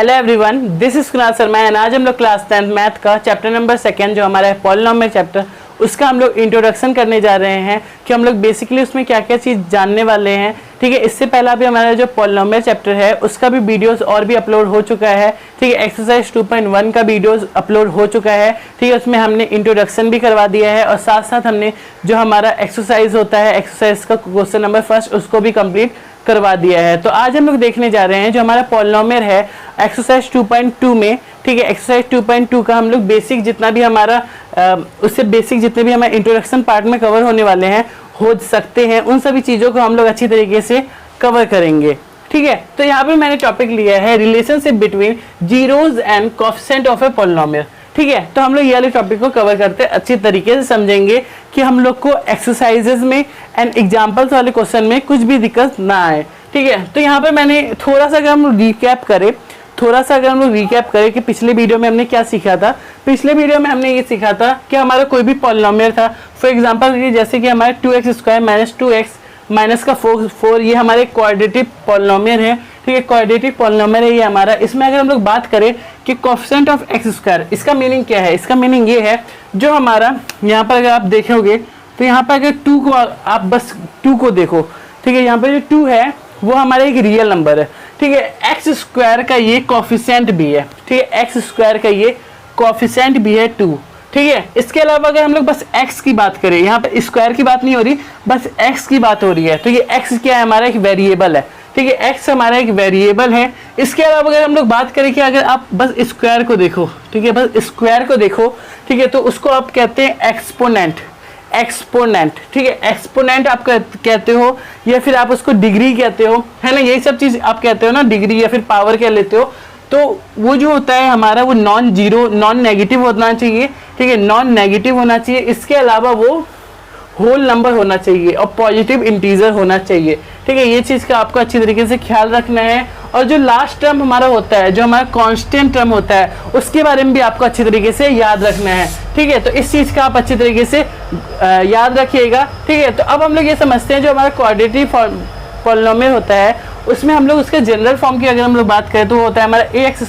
Hello everyone, this is Kunal Sharma and आज हम लोग क्लास 10 मैथ का चैप्टर नंबर 2 जो हमारा है पॉलिनोमियल चैप्टर, उसका हम लोग इंट्रोडक्शन करने जा रहे हैं कि हम लोग बेसिकली उसमें क्या क्या चीज़ जानने वाले हैं। ठीक है, इससे पहला भी हमारा जो पॉलिनोमियल चैप्टर है उसका भी वीडियोस और भी अपलोड हो चुका है। ठीक है, एक्सरसाइज 2.1 का वीडियोस अपलोड हो चुका है। ठीक है, उसमें हमने इंट्रोडक्शन भी करवा दिया है और साथ साथ हमने जो हमारा एक्सरसाइज होता है, एक्सरसाइज का क्वेश्चन नंबर 1 उसको भी कंप्लीट करवा दिया है। तो आज हम लोग देखने जा रहे हैं जो हमारा पॉलिनोमियल है एक्सरसाइज 2.2 में। ठीक है, एक्सरसाइज 2.2 का हम लोग बेसिक जितना भी हमारा उससे बेसिक जितने भी हमारे इंट्रोडक्शन पार्ट में कवर होने वाले हैं हो सकते हैं, उन सभी चीज़ों को हम लोग अच्छी तरीके से कवर करेंगे। ठीक है, तो यहाँ पे मैंने टॉपिक लिया है relationship between zeros and coefficient of a polynomial. ठीक है, तो हम लोग ये वाले टॉपिक को कवर करते हैं, अच्छी तरीके से समझेंगे कि हम लोग को एक्सरसाइजेज में एंड एग्जाम्पल्स वाले क्वेश्चन में कुछ भी दिक्कत ना आए। ठीक है, तो यहाँ पे मैंने थोड़ा सा अगर हम लोग रिकैप करें कि पिछले वीडियो में हमने क्या सीखा था। पिछले वीडियो में हमने ये सीखा था कि हमारा कोई भी पॉलिनोमियल था, फॉर एग्जांपल जैसे कि हमारा 2x² - 2x माइनस का 4 ये हमारे क्वाड्रेटिक पॉलिनोमियल है। ठीक है, क्वाड्रेटिक पॉलिनोमियल है ये हमारा। इसमें अगर हम लोग बात करें कि कोएफिशिएंट ऑफ x², इसका मीनिंग क्या है? इसका मीनिंग ये है जो हमारा यहाँ पर अगर आप देखोगे तो यहाँ पर अगर 2 को आप बस 2 को देखो। ठीक है, यहाँ पर जो 2 है वो हमारा एक रियल नंबर है। ठीक है, x² का ये कोएफिशिएंट भी है। ठीक है, x² का ये कोएफिशिएंट भी है 2। ठीक है, इसके अलावा अगर हम लोग बस x की बात करें, यहाँ पे स्क्वायर की बात नहीं हो रही, बस x की बात हो रही है, तो ये x क्या है? हमारा एक वेरिएबल है। ठीक है, x हमारा एक वेरिएबल है। इसके अलावा अगर हम लोग बात करें कि अगर आप बस स्क्वायर को देखो, ठीक है, बस स्क्वायर को देखो, ठीक है, तो उसको आप कहते हैं एक्सपोनेंट। ठीक है, एक्सपोनेंट आप कहते हो या फिर आप उसको डिग्री कहते हो, है ना, यही सब चीज आप कहते हो ना, डिग्री या फिर पावर कह लेते हो। तो वो जो होता है हमारा वो नॉन नेगेटिव होना चाहिए। ठीक है, नॉन नेगेटिव होना चाहिए। इसके अलावा वो होल नंबर होना चाहिए और पॉजिटिव इंटीजर होना चाहिए। ठीक है, ये चीज़ का आपको अच्छी तरीके से ख्याल रखना है। और जो लास्ट टर्म हमारा होता है, जो हमारा कांस्टेंट टर्म होता है, उसके बारे में भी आपको अच्छी तरीके से याद रखना है। ठीक है, तो इस चीज़ का आप अच्छी तरीके से याद रखिएगा। ठीक है, तो अब हम लोग ये समझते हैं जो हमारा क्वाड्रेटिक पॉलिनोमियल होता है उसमें हम लोग उसके जनरल फॉर्म की अगर हम लोग बात करें तो वो होता है हमारा ax² +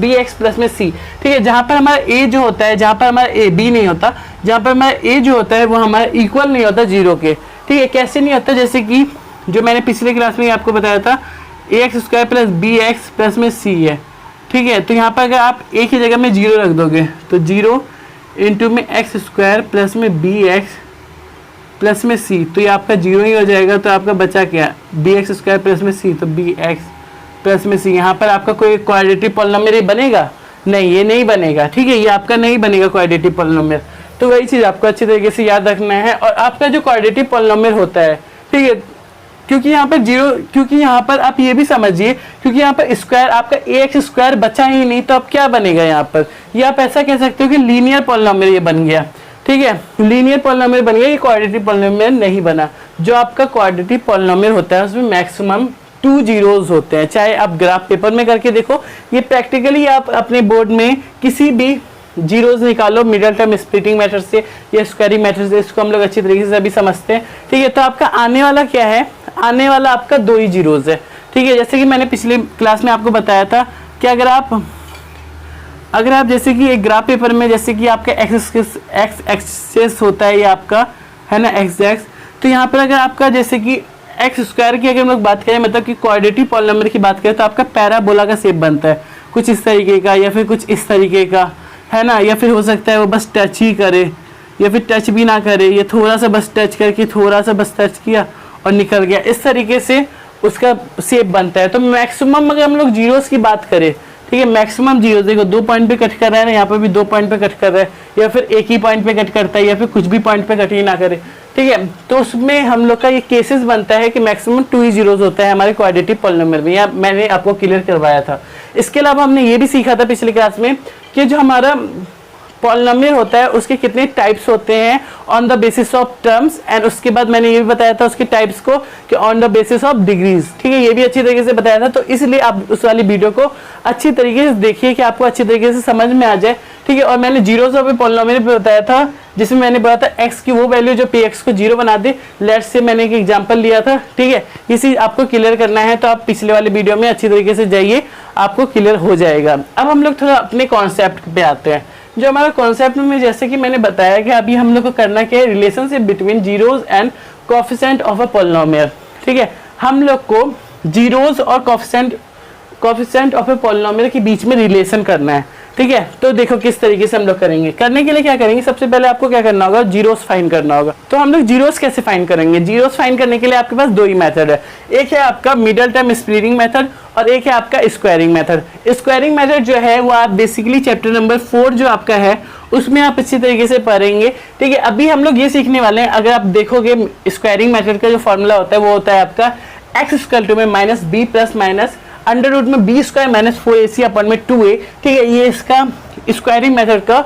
bx + c। ठीक है, जहाँ पर हमारा a जो होता है, जहाँ पर हमारा a b नहीं होता, जहाँ पर हमारा a जो होता है वो हमारा इक्वल नहीं होता 0 के। ठीक है, कैसे नहीं होता? जैसे कि जो मैंने पिछले क्लास में आपको बताया था ax² + bx + c है। ठीक है, तो यहाँ पर अगर आप a की जगह में 0 रख दोगे तो 0 इंटू में x² + में bx प्लस में c, तो ये आपका 0 ही हो जाएगा। तो आपका बचा क्या? bx² + में c, तो bx + में c। यहाँ पर आपका कोई क्वाड्रेटिक पॉलिनोमियल बनेगा? नहीं, ये नहीं बनेगा। ठीक है, ये आपका नहीं बनेगा क्वाड्रेटिक पॉलिनोमियल। तो वही चीज़ आपको अच्छी तरीके से याद रखना है। और आपका जो क्वाड्रेटिक पॉलिनोमियल होता है, ठीक है, क्योंकि यहाँ पर 0, क्योंकि यहाँ पर आप ये भी समझिए, क्योंकि यहाँ पर स्क्वायर आपका ax² बचा ही नहीं, तो अब क्या बनेगा यहाँ पर? ये आप ऐसा कह सकते हो कि लीनियर पॉलिनोमियल ये बन गया। ठीक है, लीनियर पॉलिनोमियल बन गया, ये क्वाड्रेटिक पॉलिनोमियल नहीं बना। जो आपका क्वाड्रेटिक पॉलिनोमियल होता है उसमें मैक्सिमम 2 जीरोज होते हैं। चाहे आप ग्राफ पेपर में करके देखो, ये प्रैक्टिकली आप अपने बोर्ड में किसी भी जीरोज निकालो मिडल टर्म स्प्लिटिंग मेथड से या स्क्वायरिंग मेथड से, इसको हम लोग अच्छी तरीके से अभी समझते हैं। ठीक है, तो आपका आने वाला क्या है? आने वाला आपका 2 ही जीरोज है। ठीक है, जैसे कि मैंने पिछले क्लास में आपको बताया था कि अगर आप जैसे कि एक ग्राफ पेपर में जैसे कि आपका एक्स एक्सेस होता है, ये आपका है ना x, तो यहाँ पर अगर आपका जैसे कि x² की अगर हम लोग बात करें, मतलब कि क्वाड्रेटिक पॉलिनोमियल की बात करें, तो आपका पैराबोला का शेप बनता है कुछ इस तरीके का या फिर कुछ इस तरीके का, है ना, या फिर हो सकता है वो बस टच ही करे या फिर टच भी ना करे, ये थोड़ा सा बस टच करके थोड़ा सा बस टच किया और निकल गया, इस तरीके से उसका शेप बनता है। तो मैक्सिमम अगर हम लोग जीरोस की बात करें, ठीक है, मैक्सिमम जीरो, देखो 2 पॉइंट पे कट कर रहा है ना, यहाँ पर भी 2 पॉइंट पे कट कर रहा है, या फिर एक ही पॉइंट पे कट करता है, या फिर कुछ भी पॉइंट पे कट ही ना करे। ठीक है, तो उसमें हम लोग का ये केसेस बनता है कि मैक्सिमम 2 ही जीरोज होता है हमारे क्वाड्रेटिक पॉलिनोमियल में। या मैंने आपको क्लियर करवाया था। इसके अलावा हमने ये भी सीखा था पिछली क्लास में कि जो हमारा पॉलिनोमियल होता है उसके कितने टाइप्स होते हैं on the basis of terms, and उसके बाद मैंने ये भी बताया था उसके टाइप्स को कि on the basis of degrees. ठीक है, ये भी अच्छी तरीके से बताया था। तो इसलिए आप उस वाली वीडियो को अच्छी तरीके से देखिए कि आपको अच्छी तरीके से समझ में आ जाए ठीक है। और मैंने जीरोस ऑफ ए पॉलिनोमियल भी बताया था, जिसमें मैंने बताया था एक्स की वो वैल्यू जो पी एक्स को जीरो बना दे। लेट्स से मैंने एक एग्जांपल लिया था, ठीक है। ये चीज आपको क्लियर करना है तो आप पिछले वाले वीडियो में अच्छी तरीके से जाइए, आपको क्लियर हो जाएगा। अब हम लोग थोड़ा अपने कॉन्सेप्ट पे आते हैं। जो हमारा कॉन्सेप्ट में जैसे कि मैंने बताया कि अभी हम लोग को करना क्या है, relationship between zeros and coefficient of a polynomial, ठीक है। हम लोग को जीरोज और कोएफिशिएंट ऑफ अ पॉलिनोमियल के बीच में रिलेशन करना है, ठीक है। तो देखो किस तरीके से हम लोग करेंगे। करने के लिए क्या करेंगे, सबसे पहले आपको क्या करना होगा, जीरोस फाइंड करना होगा। तो हम लोग जीरोस कैसे फाइंड करेंगे, जीरोस फाइंड करने के लिए आपके पास दो ही मेथड है। एक है आपका मिडल टर्म स्प्लिटिंग मेथड और एक है आपका स्क्वायरिंग मेथड। स्क्वायरिंग मेथड जो है वो आप बेसिकली चैप्टर नंबर 4 जो आपका है उसमें आप अच्छी तरीके से पढ़ेंगे, ठीक है। अभी हम लोग ये सीखने वाले हैं, अगर आप देखोगे स्क्वायरिंग मेथड का जो फॉर्मूला होता है वो होता है आपका एक्स इक्वल टू में minus b plus minus under root में बी स्क्वायर माइनस 4ac अपन में 2a, ठीक है। ये इसका स्क्वायरिंग मेथड का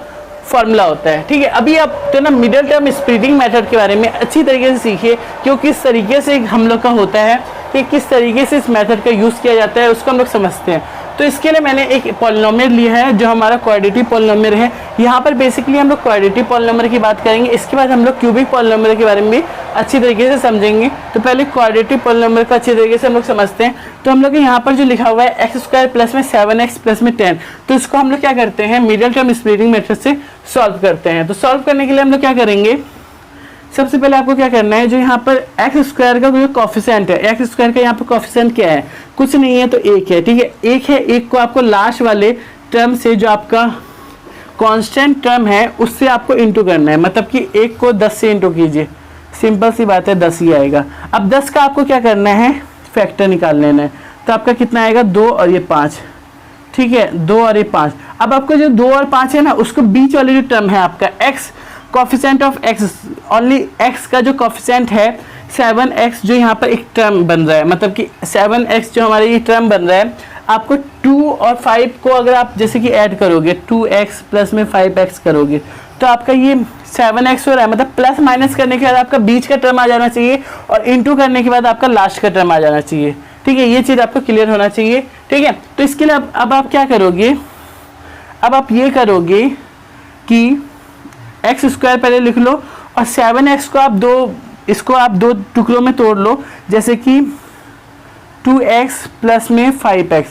फॉर्मूला होता है, ठीक है। अभी आप तो ना मिडल टर्म स्प्लिटिंग मेथड के बारे में अच्छी तरीके से सीखिए, क्योंकि किस तरीके से हम लोग का होता है कि किस तरीके से इस मेथड का यूज़ किया जाता है उसको हम लोग समझते हैं। तो इसके लिए मैंने एक पॉलिनोमियल लिया है जो हमारा क्वाड्रेटिक पॉलिनोमियल है। यहाँ पर बेसिकली हम लोग क्वाड्रेटिक पॉलिनोमियल की बात करेंगे, इसके बाद हम लोग क्यूबिक पॉलिनोमियल के बारे में अच्छी तरीके से समझेंगे। तो पहले क्वाड्रेटिक पॉलिनोमियल को अच्छी तरीके से हम लोग समझते हैं। तो हम लोग यहाँ पर जो लिखा हुआ है एक्स स्क्वायर प्लस में 7x प्लस में 10, तो इसको हम लोग क्या करते हैं, मिडल टर्म स्प्लिटिंग मेथड से सॉल्व करते हैं। तो सॉल्व करने के लिए हम लोग क्या करेंगे, सबसे पहले आपको क्या करना है, जो यहाँ पर एक्स स्क्वायर का जो कोफिशिएंट है, एक्स स्क्वायर का यहाँ पर कोफिशिएंट क्या है, कुछ नहीं है तो एक है, ठीक है। एक है, एक को आपको लास्ट वाले टर्म से जो आपका कांस्टेंट टर्म है उससे आपको इंटू करना है, मतलब कि एक को 10 से इंटू कीजिए, सिंपल सी बात है 10 ही आएगा। अब 10 का आपको क्या करना है, फैक्टर निकाल लेना है। तो आपका कितना आएगा, 2 और ये 5, ठीक है, 2 और ये 5। अब आपको जो 2 और 5 है ना, उसको बीच वाले जो टर्म है आपका x coefficient of x, only x का जो कोफिशिएंट है 7x, जो यहाँ पर एक टर्म बन रहा है, मतलब कि 7x जो हमारे ये टर्म बन रहा है, आपको 2 और 5 को अगर आप जैसे कि ऐड करोगे, 2x प्लस में 5x करोगे तो आपका ये 7x हो रहा है। मतलब प्लस माइनस करने के बाद आपका बीच का टर्म आ जाना चाहिए और इंटू करने के बाद आपका लास्ट का टर्म आ जाना चाहिए, ठीक है। ये चीज़ आपको क्लियर होना चाहिए, ठीक है। तो इसके लिए अब आप क्या करोगे, अब आप ये करोगे कि एक्स स्क्वायर पहले लिख लो और 7x को इसको आप दो टुकड़ों में तोड़ लो, जैसे कि 2x प्लस में 5x,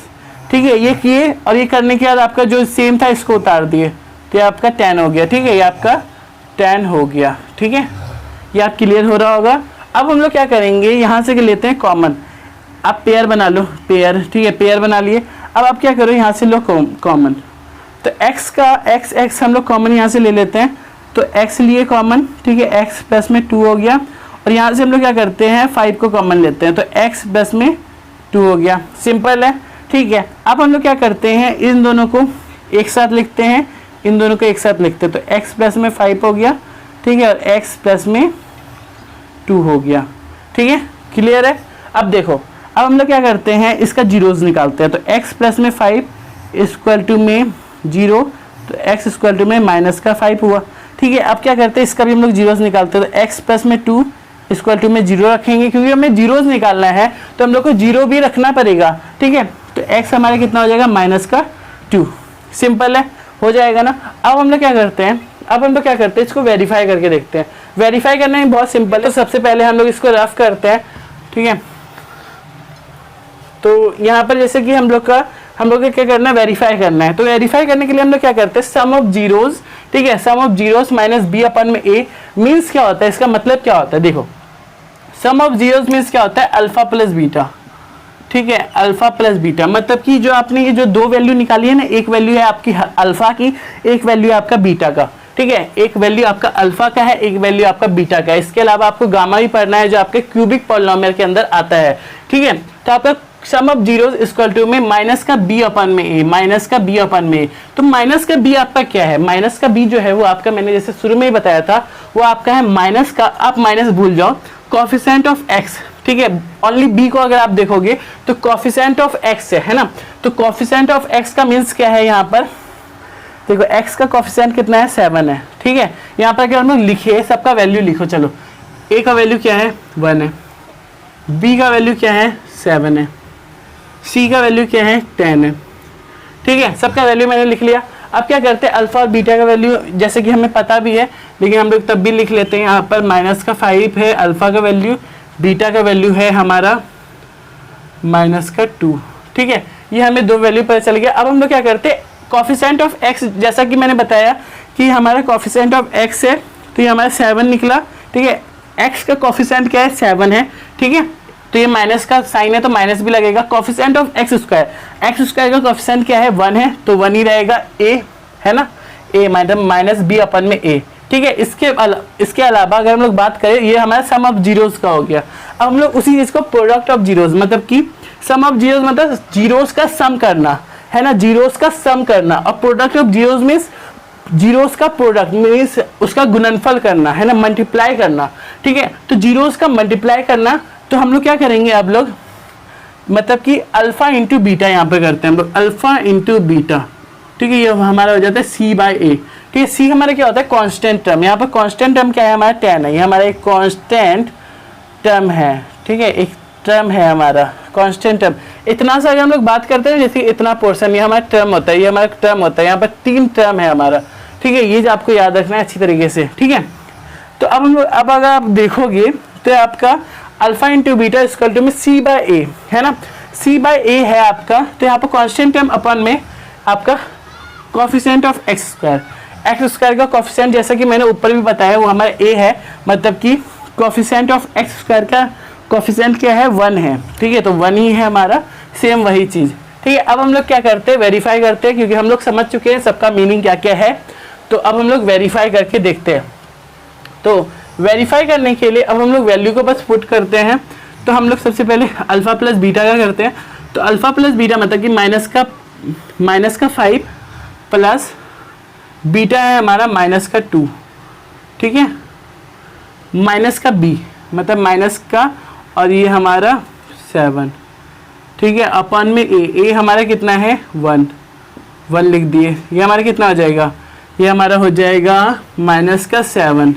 ठीक है। ये किए और ये करने के बाद आपका जो सेम था इसको उतार दिए तो ये आपका 10 हो गया, ठीक है। ये आपका 10 हो गया, ठीक है। ये आप क्लियर हो रहा होगा। अब हम लोग क्या करेंगे, यहाँ से लेते हैं कॉमन, आप पेयर बना लो, पेयर, ठीक है, पेयर बना लिए। अब आप क्या करो, यहाँ से लो कॉमन, तो x हम लोग कॉमन यहाँ से ले लेते हैं, तो x लिए कॉमन, ठीक है, x प्लस में 2 हो गया। और यहाँ से हम लोग क्या करते हैं, 5 को कॉमन लेते हैं, तो x प्लस में 2 हो गया, सिंपल है, ठीक है। अब हम लोग क्या करते हैं, इन दोनों को एक साथ लिखते हैं, इन दोनों को एक साथ लिखते हैं, तो x प्लस में 5 हो गया, ठीक है, और x प्लस में 2 हो गया, ठीक है, क्लियर है। अब देखो, अब हम लोग क्या करते हैं, इसका जीरोज निकालते हैं। तो x प्लस में 5 इक्वल टू में 0, तो x इक्वल टू में माइनस का 5 हुआ, ठीक है। अब क्या करते हैं, इसका भी हम लोग जीरोज निकालते हैं। तो x प्लस में 2 इक्वल टू में 0 रखेंगे, क्योंकि हमें जीरोज निकालना है तो हम लोग को 0 भी रखना पड़ेगा, ठीक है। तो x हमारे कितना हो जाएगा, माइनस का 2, सिंपल है, हो जाएगा ना। अब हम लोग क्या करते हैं, इसको वेरीफाई करके देखते हैं। वेरीफाई करना ही बहुत सिंपल है। तो सबसे पहले हम लोग इसको रफ करते हैं, ठीक है। तो यहाँ पर जैसे कि हम लोग को क्या करना है, वेरीफाई करना है। तो वेरीफाई करने के लिए हम लोग क्या करते हैं, सम ऑफ जीरोज, ठीक है, sum of zeros minus B अपन में ए मीन्स क्या होता है, इसका मतलब क्या होता है, देखो सम ऑफ जीरोज मीन्स क्या होता है, अल्फा प्लस बीटा, ठीक है, अल्फा प्लस बीटा। मतलब कि जो आपने ये जो दो वैल्यू निकाली है ना, एक वैल्यू है आपकी अल्फा की, एक वैल्यू है आपका बीटा का, ठीक है, एक वैल्यू आपका अल्फा का है, एक वैल्यू आपका बीटा का है। इसके अलावा आपको गामा भी पढ़ना है जो आपके क्यूबिक पॉलिनोमियल के अंदर आता है, ठीक है। तो आपका sum of zeros equal to में माइनस का बी अपन में ए, माइनस का बी अपन में ए। तो माइनस का बी आपका क्या है, माइनस का बी जो है वो आपका, मैंने जैसे शुरू में ही बताया था, वो आपका है माइनस का, आप माइनस भूल जाओ, कोफिशिएंट ऑफ एक्स, ठीक है। ओनली बी को अगर आप देखोगे तो कोफिशिएंट ऑफ एक्स है ना। तो कोफिशिएंट ऑफ एक्स का मीन्स क्या है, यहाँ पर देखो x का कोफिशिएंट कितना है, 7 है, ठीक है। यहाँ पर क्या हम लोग लिखे, सबका वैल्यू लिखो, चलो a का वैल्यू क्या है, 1 है, b का वैल्यू क्या है, 7 है, c का वैल्यू क्या है, 10 है, ठीक है, सबका वैल्यू मैंने लिख लिया। अब क्या करते हैं, अल्फा और बीटा का वैल्यू जैसे कि हमें पता भी है, लेकिन हम लोग तब भी लिख लेते हैं। यहाँ पर -5 है अल्फा का वैल्यू, बीटा का वैल्यू है हमारा -2। ठीक है, ये हमें दो वैल्यू पता चल गया। अब हम लोग क्या करते हैं, कोफिशिएंट ऑफ x, जैसा कि मैंने बताया कि हमारा कोफिशिएंट ऑफ x है, तो ये हमारा 7 निकला। ठीक है, x का कोफिशिएंट क्या है, 7 है। ठीक है, तो ये माइनस का साइन है तो माइनस भी लगेगा। कोफिशिएंट ऑफ x स्क्वायर का कोफिशिएंट क्या है, 1 है, तो 1 ही रहेगा, a है ना, a मतलब -b/a। ठीक है, इसके अलावा अगर हम लोग बात करें, ये हमारा सम ऑफ जीरोस का हो गया। अब हम लोग उसी चीज को प्रोडक्ट ऑफ जीरोस, मतलब कि सम ऑफ जीरोस मतलब जीरोस का सम करना है ना, जीरोस का सम करना। और product of zeros means zeros का प्रोडक्ट मीन्स उसका गुणनफल करना है ना, मल्टीप्लाई करना। ठीक है, तो जीरोस का मल्टीप्लाई करना, तो हम लोग क्या करेंगे, अब लोग मतलब कि अल्फा इंटू बीटा यहाँ पे करते हैं हम लोग, अल्फा इंटू बीटा। ठीक है, ये हमारा हो जाता है c/a। ठीक है, c हमारा क्या होता है, कांस्टेंट टर्म। यहाँ पर कांस्टेंट टर्म क्या है, हमारा 10 है, ये हमारा एक कांस्टेंट टर्म है। ठीक है, एक टर्म है हमारा कांस्टेंट टर्म। इतना सा अगर हम लोग बात करते हैं, जैसे इतना पोर्शन ये हमारा टर्म होता है, ये हमारा टर्म होता है, यहाँ पर 3 टर्म है हमारा। ठीक है, ये आपको याद रखना है अच्छी तरीके से। ठीक है, तो अब हम लोग, अब अगर आप देखोगे तो आपका alpha into beta equal to में c/a है ना, c/a है आपका। तो यहाँ पर कांस्टेंट टर्म अपन में आपका कोफिशिएंट ऑफ x स्क्वायर का कोफिशिएंट, जैसा कि मैंने ऊपर भी बताया, वो हमारा a है, मतलब कि कोफिशिएंट ऑफ x स्क्वायर का कोफिशिएंट क्या है, 1 है। ठीक है, तो 1 ही है हमारा, सेम वही चीज़। ठीक है, अब हम लोग क्या करते हैं, वेरीफाई करते हैं, क्योंकि हम लोग समझ चुके हैं सबका मीनिंग क्या क्या है। तो अब हम लोग वेरीफाई करके देखते हैं। तो वेरीफाई करने के लिए अब हम लोग वैल्यू को बस पुट करते हैं। तो हम लोग सबसे पहले अल्फा प्लस बीटा का करते हैं। तो अल्फा प्लस बीटा मतलब कि -5 प्लस बीटा है हमारा -2। ठीक है, -b मतलब माइनस का, और ये हमारा 7। ठीक है, अपन में a हमारा कितना है, 1 लिख दिए। ये हमारा कितना हो जाएगा, ये हमारा हो जाएगा -7।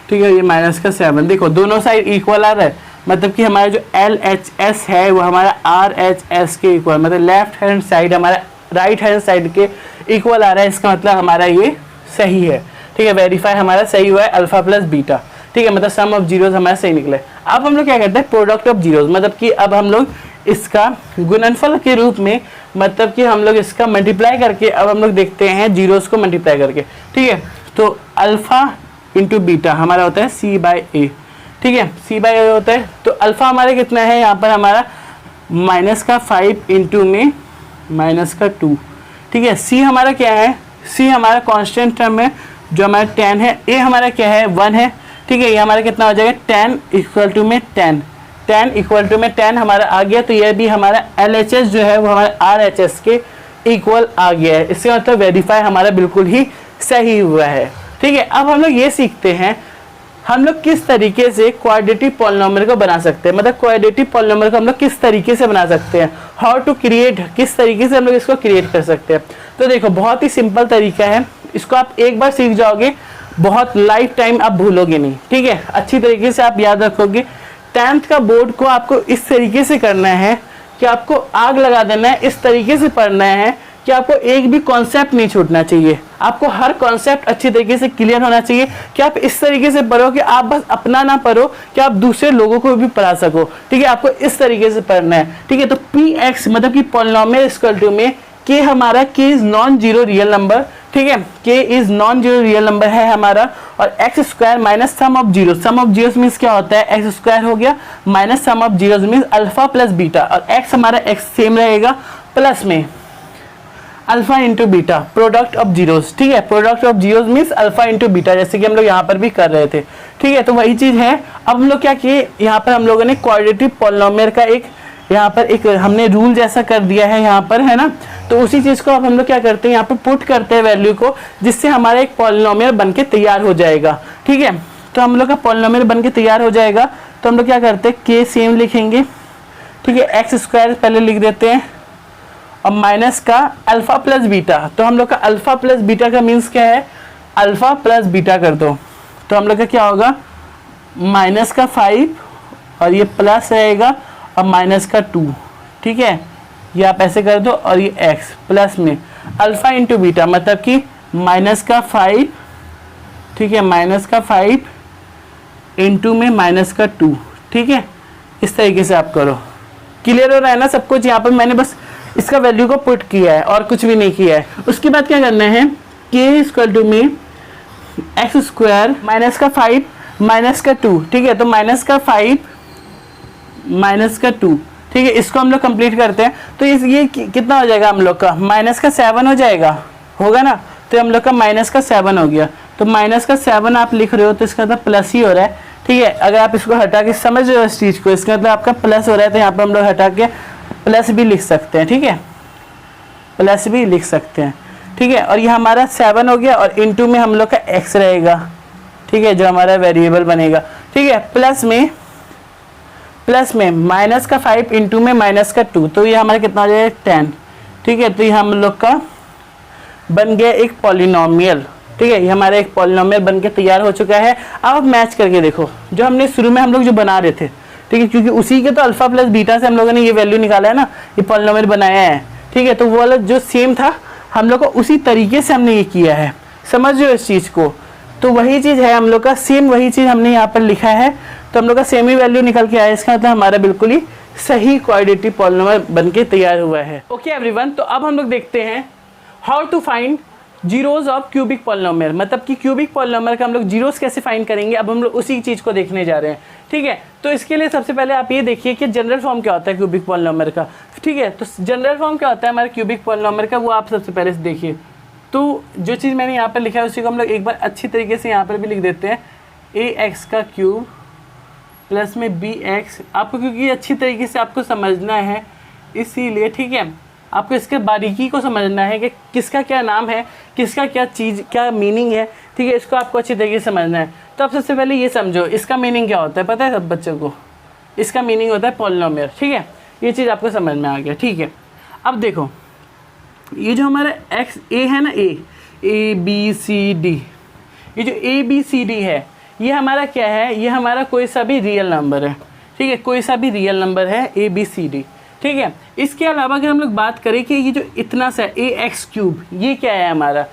ठीक है, ये -7। देखो दोनों साइड इक्वल आ रहा है, मतलब कि हमारा जो LHS है वो हमारा RHS के इक्वल, मतलब लेफ्ट हैंड साइड हमारा राइट हैंड साइड के इक्वल आ रहा है। इसका मतलब हमारा ये सही है। ठीक है, वेरीफाई हमारा सही हुआ है, अल्फा प्लस बीटा। ठीक है, मतलब सम ऑफ जीरोस हमारा सही निकला है। अब हम लोग क्या करते हैं, प्रोडक्ट ऑफ जीरोस, मतलब कि अब हम लोग इसका गुणनफल के रूप में, मतलब कि हम लोग इसका मल्टीप्लाई करके, अब हम लोग देखते हैं जीरोस को मल्टीप्लाई करके। ठीक है, तो अल्फा इंटू बीटा हमारा होता है c/a। ठीक है, c/a होता है। तो अल्फा हमारा कितना है, यहाँ पर हमारा -5 इंटू में -2। ठीक है, c हमारा क्या है, c हमारा कांस्टेंट टर्म है जो हमारा 10 है, a हमारा क्या है, 1 है। ठीक है, ये हमारा कितना हो जाएगा, 10 इक्वल टू में 10 हमारा आ गया। तो ये भी हमारा LHS जो है वो हमारा RHS के इक्वल आ गया है। इसका मतलब वेरीफाई हमारा बिल्कुल ही सही हुआ है। ठीक है, अब हम लोग ये सीखते हैं हम लोग किस तरीके से क्वाड्रेटिक पॉलिनोमियल को बना सकते हैं, मतलब क्वाड्रेटिक पॉलिनोमियल को हम लोग किस तरीके से बना सकते हैं, हाउ टू क्रिएट, किस तरीके से हम लोग इसको क्रिएट कर सकते हैं। तो देखो बहुत ही सिंपल तरीका है, इसको आप एक बार सीख जाओगे, बहुत लाइफ टाइम आप भूलोगे नहीं। ठीक है, अच्छी तरीके से आप याद रखोगे। 10th का बोर्ड को आपको इस तरीके से करना है कि आपको आग लगा देना है, इस तरीके से पढ़ना है कि आपको एक भी कॉन्सेप्ट नहीं छूटना चाहिए, आपको हर कॉन्सेप्ट अच्छी तरीके से क्लियर होना चाहिए कि आप इस तरीके से पढ़ो कि आप बस अपना ना पढ़ो, कि आप दूसरे लोगों को भी पढ़ा सको। ठीक है, आपको इस तरीके से पढ़ना है। ठीक है, तो px मतलब कि पॉलिनोमियल इक्वल टू में k हमारा k is non zero real number. ठीक है, k is non zero real number है हमारा, और x square minus sum of zero. Sum of zeros means क्या होता है, एक्स स्क्वायर हो गया, minus sum of zeros means alpha plus beta, और एक्स हमारा एक्स सेम रहेगा, प्लस में alpha into beta, product of zeros. ठीक है, product of zeros means alpha into beta, जैसे कि हम लोग यहाँ पर भी कर रहे थे। ठीक है, तो वही चीज है। अब हम लोग क्या किए, यहाँ पर हम लोगों ने क्वाड्रेटिक पॉलिनोमियल का एक यहाँ पर एक हमने रूल जैसा कर दिया है यहाँ पर, है ना। तो उसी चीज को अब हम लोग क्या करते हैं, यहाँ पर पुट करते हैं वैल्यू को, जिससे हमारा एक पॉलिनोमियल बन के तैयार हो जाएगा। ठीक है, तो हम लोग का पॉलिनोमियल बन के तैयार हो जाएगा। तो हम लोग क्या करते हैं, k सेम लिखेंगे। ठीक है, एक्स स्क्वायर पहले लिख देते हैं, और माइनस का अल्फा प्लस बीटा। तो हम लोग का अल्फा प्लस बीटा का मीन्स क्या है, अल्फा प्लस बीटा कर दो। तो हम लोग का क्या होगा, -5 और ये प्लस रहेगा, और -2। ठीक है, ये आप ऐसे कर दो, और ये x प्लस में अल्फा इंटू बीटा, मतलब कि -5, ठीक है, -5 इंटू में -2, ठीक है। इस तरीके से आप करो। क्लियर हो रहा है ना सब कुछ? यहाँ पर मैंने बस इसका वैल्यू को पुट किया है और कुछ भी नहीं किया है। उसके बाद क्या करना है, k इक्वल टू में x स्क्वायर -5 -2, ठीक है। तो -5 -2, ठीक है। इसको हम लोग कंप्लीट करते हैं तो ये कितना हो जाएगा हम लोग का, -7 हो जाएगा, होगा ना। तो हम लोग का -7 हो गया। तो -7 आप लिख रहे हो तो इसका मतलब प्लस ही हो रहा है, ठीक है। अगर आप इसको हटा के समझ रहे हो इस चीज़ को, इसका मतलब आपका प्लस हो रहा है, तो यहाँ पर हम लोग हटा के प्लस भी लिख सकते हैं, ठीक है, प्लस भी लिख सकते हैं, ठीक है। और ये हमारा 7 हो गया और इनटू में हम लोग का x रहेगा, ठीक है, जो हमारा वेरिएबल बनेगा, ठीक है। प्लस में -5 इंटू में -2, तो ये हमारा कितना हो जाएगा 10, ठीक है। तो ये हम लोग का बन गया एक पॉलिनोमियल, ठीक है। ये हमारा एक पॉलिनोमियल बन के तैयार हो चुका है। अब आप मैच करके देखो जो हमने शुरू में हम लोग जो बना रहे थे, ठीक है, क्योंकि उसी के तो अल्फा प्लस बीटा से हम लोगों ने ये वैल्यू निकाला है ना, ये पॉलिनोमियल बनाया है, ठीक है। तो वो वाला जो सेम था हम लोग को उसी तरीके से हमने ये किया है, समझ रहे हो इस चीज़ को? तो वही चीज़ है हम लोग का, सेम वही चीज़ हमने यहाँ पर लिखा है, तो हम लोग का सेम ही वैल्यू निकल के आया। इसका मतलब हमारा बिल्कुल ही सही क्वाड्रेटिक पॉलिनोमियल बन के तैयार हुआ है। ओके एवरीवन, तो अब हम लोग देखते हैं how to find zeros of cubic polynomial, मतलब कि क्यूबिक पॉलिनोमियल का हम लोग जीरोस कैसे फाइंड करेंगे। अब हम लोग उसी चीज़ को देखने जा रहे हैं, ठीक है। तो इसके लिए सबसे पहले आप ये देखिए कि जनरल फॉर्म क्या होता है क्यूबिक पॉलिनोमियल का, ठीक है। तो जनरल फॉर्म क्या होता है हमारे क्यूबिक पॉलिनोमियल का, वो आप सबसे पहले देखिए। तो जो चीज़ मैंने यहाँ पर लिखा है उसी को हम लोग एक बार अच्छी तरीके से यहाँ पर भी लिख देते हैं, ax का क्यूब प्लस में bx। आपको क्योंकि अच्छी तरीके से आपको समझना है इसीलिए, ठीक है, आपको इसके बारीकी को समझना है कि किसका क्या नाम है, किसका क्या चीज़, क्या मीनिंग है, ठीक है। इसको आपको अच्छी तरीके से समझना है। तो आप सबसे पहले ये समझो इसका मीनिंग क्या होता है, पता है सब बच्चों को? इसका मीनिंग होता है पॉलिनोमियल, ठीक है। ये चीज़ आपको समझ में आ गया, ठीक है। अब देखो ये जो हमारा एक्स ए है ना, ए बी सी डी, ये जो ए बी सी डी है ये हमारा क्या है, ये हमारा कोई सा भी रियल नंबर है, ठीक है, कोई सा भी रियल नंबर है ए बी सी डी, ठीक है। इसके अलावा अगर हम लोग बात करें कि ये जो इतना सा ए एक्स क्यूब ये क्या है हमारा,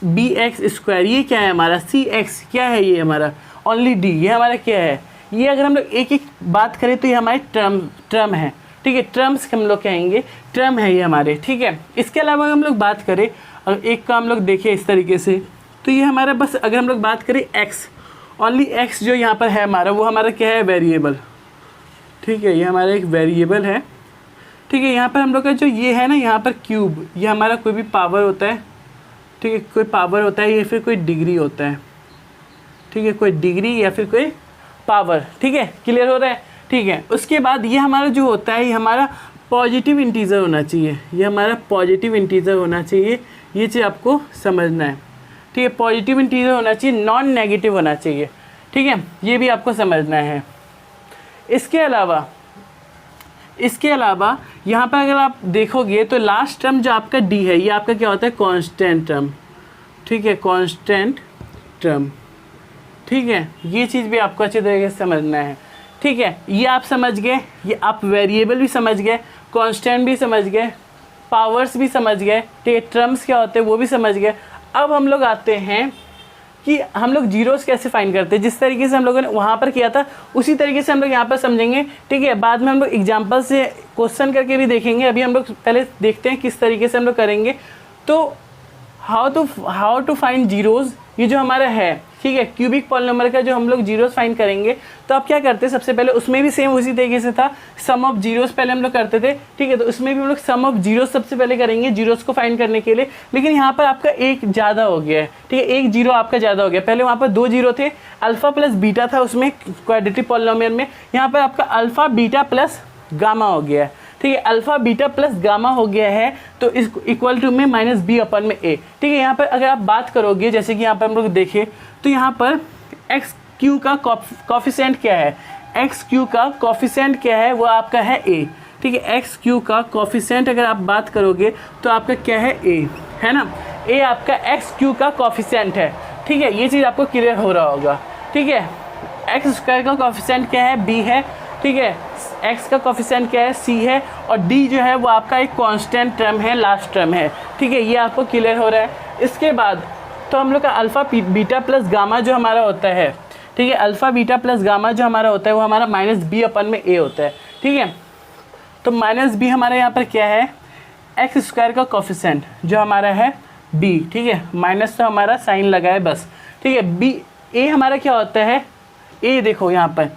बी एक्स स्क्वायर ये क्या है हमारा, सी एक्स क्या है ये हमारा, ओनली डी ये हमारा क्या है, ये अगर हम लोग एक एक बात करें तो ये हमारे टर्म है, ठीक है, टर्म्स हम लोग कहेंगे, टर्म है ये हमारे, ठीक है। इसके अलावा हम लोग बात करें अगर एक का हम लोग देखें इस तरीके से, तो ये हमारा बस अगर हम लोग बात करें एक्स, ओनली एक्स जो यहाँ पर है हमारा, वो हमारा क्या है, वेरिएबल, ठीक है, ये हमारा एक वेरिएबल है, ठीक है। यहाँ पर हम लोग का जो ये है ना, यहाँ पर क्यूब, ये हमारा कोई भी पावर होता है, ठीक है, कोई पावर होता है या फिर कोई डिग्री होता है, ठीक है, कोई डिग्री या फिर कोई पावर, ठीक है, क्लियर हो रहा है, ठीक है। उसके बाद ये हमारा जो होता है ये हमारा पॉजिटिव इंटीजर होना चाहिए, ये हमारा पॉजिटिव इंटीजर होना चाहिए, ये चीज़ आपको समझना है, ठीक है। पॉजिटिव इंटीजर होना चाहिए, नॉन नेगेटिव होना चाहिए, ठीक है, ये भी आपको समझना है। इसके अलावा यहाँ पर अगर आप देखोगे तो लास्ट टर्म जो आपका डी है ये आपका क्या होता है, कांस्टेंट टर्म, ठीक है, कांस्टेंट टर्म, ठीक है। ये चीज़ भी आपको अच्छी तरीके से समझना है, ठीक है। ये आप समझ गए, ये आप वेरिएबल भी समझ गए, कांस्टेंट भी समझ गए, पावर्स भी समझ गए, ठीक है, टर्म्स क्या होते हैं वो भी समझ गए। अब हम लोग आते हैं कि हम लोग जीरोस कैसे फाइंड करते हैं, जिस तरीके से हम लोगों ने वहाँ पर किया था उसी तरीके से हम लोग यहाँ पर समझेंगे, ठीक है। बाद में हम लोग एग्जाम्पल से क्वेश्चन करके भी देखेंगे, अभी हम लोग पहले देखते हैं किस तरीके से हम लोग करेंगे। तो हाउ टू फाइंड जीरोज़, ये जो हमारा है, ठीक है, क्यूबिक पॉलिनोमियल का जो हम लोग जीरोस फाइंड करेंगे, तो आप क्या करते हैं सबसे पहले, उसमें भी सेम उसी तरीके से था, सम ऑफ जीरोस पहले हम लोग करते थे, ठीक है। तो उसमें भी हम लोग सम ऑफ जीरोस सबसे पहले करेंगे जीरोस को फाइंड करने के लिए, लेकिन यहाँ पर आपका एक ज़्यादा हो गया है, ठीक है, एक जीरो आपका ज़्यादा हो गया। पहले वहाँ पर 2 जीरो थे, अल्फ़ा प्लस बीटा था उसमें क्वाड्रेटिक पॉलिनोमियल में, यहाँ पर आपका अल्फ़ा बीटा प्लस गामा हो गया है, ठीक है, अल्फ़ा बीटा प्लस गामा हो गया है, तो इस इक्वल टू में -b/a, ठीक है। यहाँ पर अगर आप बात करोगे, जैसे कि यहाँ पर हम लोग देखें तो यहाँ पर एक्स क्यू का कॉफिशेंट क्या है, एक्स क्यू का कॉफिशेंट क्या है, वो आपका है a, ठीक है। एक्स क्यू का कॉफिशेंट अगर आप बात करोगे तो आपका क्या है, a है ना, a आपका एक्स क्यू का कॉफिशेंट है, ठीक है। ये चीज़ आपको क्लियर हो रहा होगा, ठीक है। एक्स स्क्वायर का कॉफिशेंट क्या है, b है, ठीक है। एक्स का कोफिशिएंट क्या है, सी है, और डी जो है वो आपका एक कांस्टेंट टर्म है, लास्ट टर्म है। ठीक है, ये आपको क्लियर हो रहा है। इसके बाद तो हम लोग का अल्फ़ा बीटा प्लस गामा जो हमारा होता है, ठीक है, अल्फ़ा बीटा प्लस गामा जो हमारा होता है वो हमारा माइनस बी अपन में ए होता है। ठीक है, तो माइनस बी हमारे यहाँ पर क्या है, एक्स स्क्वायर का कोफिशिएंट जो हमारा है बी। ठीक है, माइनस तो हमारा साइन लगा है बस। ठीक है, बी ए हमारा क्या होता है, ए देखो यहाँ पर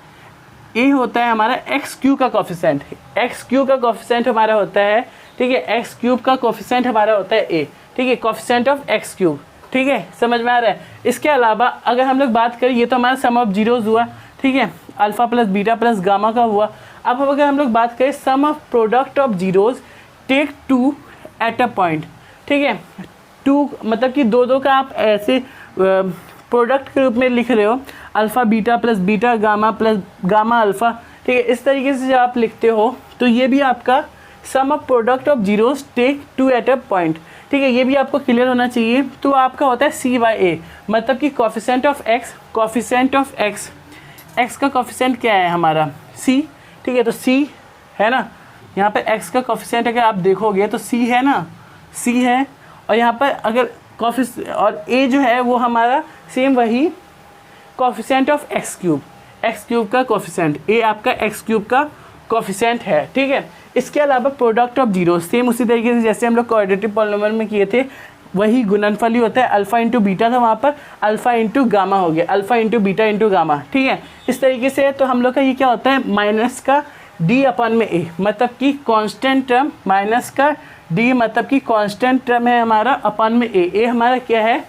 ए होता है हमारा एक्स क्यूब का कोफिशिएंट। एक्स क्यूब का कोफिशिएंट हमारा होता है, ठीक है, एक्स क्यूब का कोफिशिएंट हमारा होता है ए। ठीक है, कोफिशिएंट ऑफ एक्स क्यूब। ठीक है, समझ में आ रहा है। इसके अलावा अगर हम लोग बात करें, ये तो हमारा सम ऑफ जीरोज हुआ। ठीक है, alpha plus beta plus gamma का हुआ। अब अगर हम लोग बात करें sum of product of zeros take two at a point. ठीक है, टू मतलब कि दो का आप ऐसे प्रोडक्ट के रूप में लिख रहे हो, alpha beta plus beta gamma plus gamma alpha. ठीक है, इस तरीके से जब आप लिखते हो तो ये भी आपका sum of product of zeros take two at a point. ठीक है, ये भी आपको क्लियर होना चाहिए। तो आपका होता है सी बाई ए, मतलब कि coefficient of x, coefficient of x, x का कोफिशिएंट क्या है हमारा सी। ठीक है, तो सी है ना, यहाँ पर एक्स का कोफिशिएंट अगर आप देखोगे तो सी है ना, सी है, और यहाँ पर अगर और ए जो है वो हमारा सेम वही कोफिशिएंट ऑफ एक्स क्यूब का कोफिशिएंट, ए आपका एक्स क्यूब का कोफिशिएंट है। ठीक है, इसके अलावा प्रोडक्ट ऑफ जीरो सेम उसी तरीके से जैसे हम लोग क्वाड्रेटिक पॉलिनोमियल में किए थे, वही गुणनफल ही होता है। अल्फ़ा इंटू बीटा था वहाँ पर, अल्फ़ा इंटू गामा हो गया, alpha into beta into gamma. ठीक है, इस तरीके से तो हम लोग का ये क्या होता है, माइनस का डी अपन में ए, मतलब कि कांस्टेंट टर्म, माइनस का डी मतलब कि कांस्टेंट टर्म है हमारा अपन में ए। ए हमारा क्या है,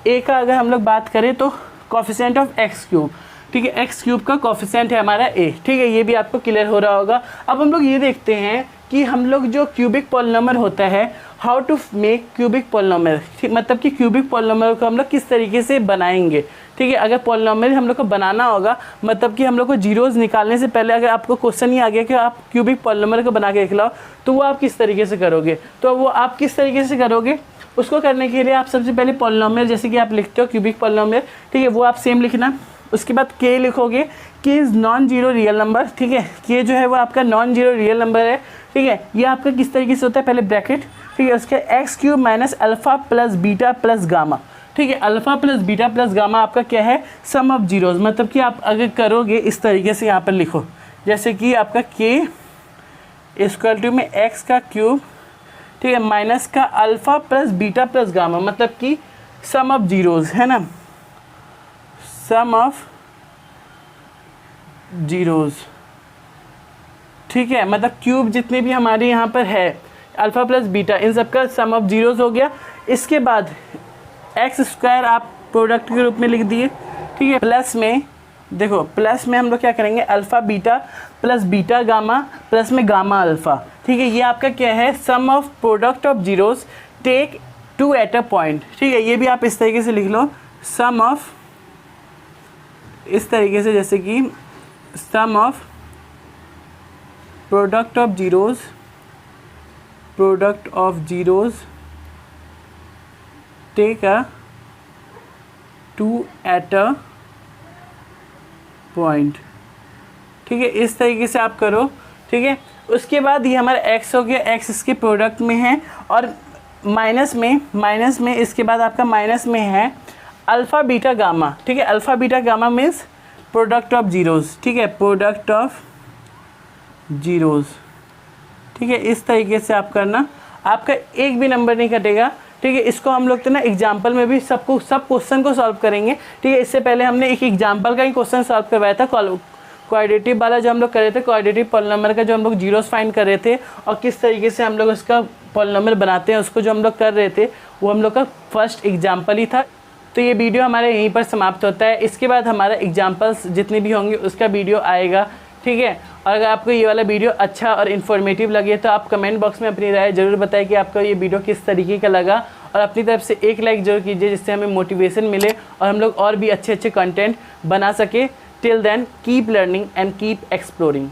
ए का अगर हम लोग बात करें तो कोफिशिएंट ऑफ एक्स क्यूब। ठीक है, एक्स क्यूब का कोफिशिएंट है हमारा ए। ठीक है, ये भी आपको क्लियर हो रहा होगा। अब हम लोग ये देखते हैं कि हम लोग जो क्यूबिक पॉलिनोमियल होता है, how to make cubic polynomial, मतलब कि क्यूबिक पॉलिनोमियल को हम लोग किस तरीके से बनाएंगे। ठीक है, अगर पॉलिनोमियल हम लोग को बनाना होगा, मतलब कि हम लोग को जीरोज़ निकालने से पहले अगर आपको क्वेश्चन ही आ गया कि आप क्यूबिक पॉलिनोमियल को बना के दिखलाओ, तो वो आप किस तरीके से करोगे। तो वो आप किस तरीके से करोगे, उसको करने के लिए आप सबसे पहले पॉलिनोमियल जैसे कि आप लिखते हो क्यूबिक पॉलिनोमियल, ठीक है, वो आप सेम लिखना। उसके बाद के लिखोगे, के is non zero real number. ठीक है, के जो है वो आपका नॉन जीरो रियल नंबर है। ठीक है, ये आपका किस तरीके से होता है, पहले ब्रैकेट, ठीक है, उसके x cube minus alpha plus beta plus gamma. ठीक है, alpha plus beta plus gamma आपका क्या है, सम ऑफ जीरोज़, मतलब कि आप अगर करोगे इस तरीके से यहाँ पर लिखो, जैसे कि आपका के स्क्वायर टू में एक्स का क्यूब, ठीक है, माइनस का alpha plus beta plus gamma, मतलब कि सम ऑफ जीरोज़ है ना, सम ऑफ जीरोज़। ठीक है, मतलब क्यूब जितने भी हमारे यहाँ पर है, अल्फ़ा प्लस बीटा, इन सब का सम ऑफ जीरोज़ हो गया। इसके बाद एक्स स्क्वायर आप प्रोडक्ट के रूप में लिख दिए। ठीक है, प्लस में देखो, प्लस में हम लोग क्या करेंगे, alpha beta plus beta gamma plus में गामा अल्फ़ा। ठीक है, ये आपका क्या है, sum of product of zeros take two at a point. ठीक है, ये भी आप इस तरीके से लिख लो, सम ऑफ, इस तरीके से जैसे कि sum of product of zeros, product of zeros take a two at a point. ठीक है, इस तरीके से आप करो। ठीक है, उसके बाद ये हमारा x हो गया, x इसके प्रोडक्ट में है, और माइनस में इसके बाद आपका माइनस में है अल्फ़ा बीटा गामा। ठीक है, alpha beta gamma means product of zeros. ठीक है, प्रोडक्ट ऑफ जीरोज़। ठीक है, इस तरीके से आप करना, आपका एक भी नंबर नहीं कटेगा। ठीक है, इसको हम लोग तो ना एग्जाम्पल में भी सब क्वेश्चन को सॉल्व करेंगे। ठीक है, इससे पहले हमने एक एग्जाम्पल का ही क्वेश्चन सॉल्व करवाया था, क्वाड्रेटिक वाला जो हम लोग कर रहे थे, क्वाड्रेटिक पॉलिनोमियल का जो हम लोग जीरोस फाइंड कर रहे थे, और किस तरीके से हम लोग उसका पॉलिनोमियल बनाते हैं, उसको जो हम लोग कर रहे थे, वो हम लोग का फर्स्ट एग्जाम्पल ही था। तो ये वीडियो हमारे यहीं पर समाप्त होता है। इसके बाद हमारा एग्जाम्पल्स जितने भी होंगे उसका वीडियो आएगा। ठीक है, और अगर आपको ये वाला वीडियो अच्छा और इन्फॉर्मेटिव लगे तो आप कमेंट बॉक्स में अपनी राय ज़रूर बताएं कि आपको ये वीडियो किस तरीके का लगा, और अपनी तरफ से एक लाइक ज़रूर कीजिए, जिससे हमें मोटिवेशन मिले और हम लोग और भी अच्छे कंटेंट बना सके। Till then keep learning and keep exploring.